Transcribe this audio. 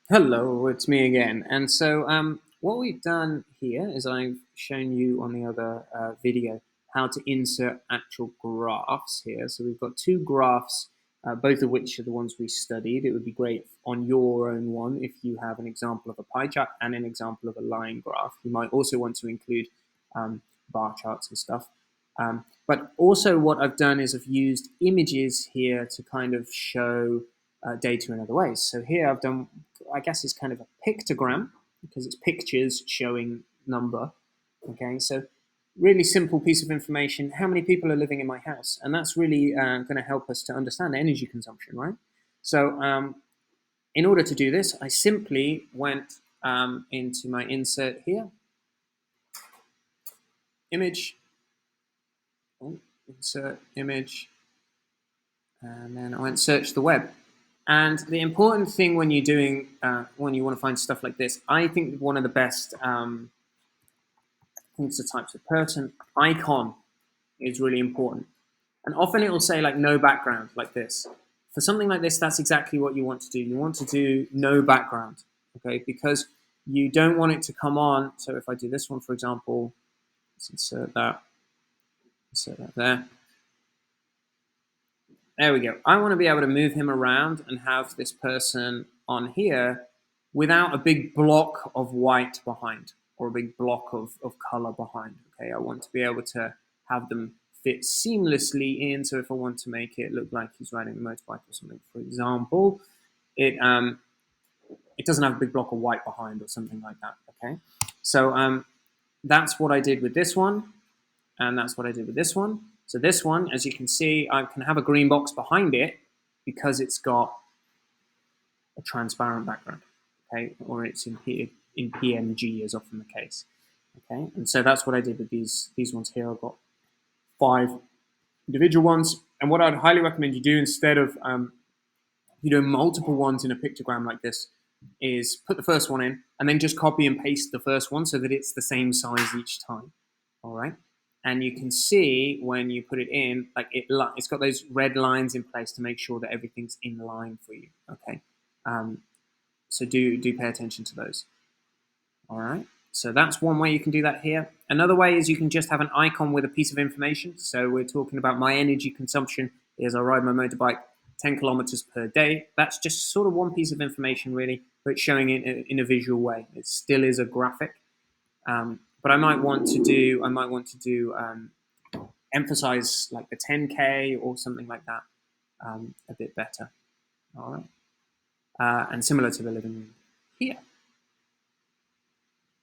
Hello, it's me again. And so, what we've done here is I've shown you on the other video how to insert actual graphs here. So we've got two graphs, both of which are the ones we studied. It would be great on your own one if you have an example of a pie chart and an example of a line graph. You might also want to include bar charts and stuff. But also, what I've done is I've used images here to kind of show data in other ways. So here I've done, I guess it's kind of a pictogram because it's pictures showing number. Okay, so really simple piece of information. How many people are living in my house? And that's really going to help us to understand energy consumption, right? So in order to do this, I simply went into my insert here, image, insert image, and then I went search the web. And the important thing when you're doing, when you want to find stuff like this, I think one of the best, I think it's the types of person, icon is really important. And often it will say like no background, like this. For something like this, that's exactly what you want to do. You want to do no background, okay? Because you don't want it to come on. So if I do this one, for example, let's insert that there. There we go. I want to be able to move him around and have this person on here without a big block of white behind or a big block of color behind. Okay, I want to be able to have them fit seamlessly in. So if I want to make it look like he's riding a motorbike or something, for example, it doesn't have a big block of white behind or something like that. Okay, so that's what I did with this one, and that's what I did with this one. So this one, as you can see, I can have a green box behind it because it's got a transparent background, okay, or it's in PNG is often the case, okay. And so that's what I did with these ones here. I've got 5 individual ones, and what I'd highly recommend you do instead of you doing multiple ones in a pictogram like this is put the first one in and then just copy and paste the first one so that it's the same size each time. All right. And you can see when you put it in, like it's got those red lines in place to make sure that everything's in line for you. Okay. So do pay attention to those. All right. So that's one way you can do that here. Another way is you can just have an icon with a piece of information. So we're talking about my energy consumption as I ride my motorbike 10 kilometers per day. That's just sort of one piece of information, really, but showing it in a visual way. It still is a graphic, but I might want to do emphasize like the 10K or something like that a bit better. All right, and similar to the living room here.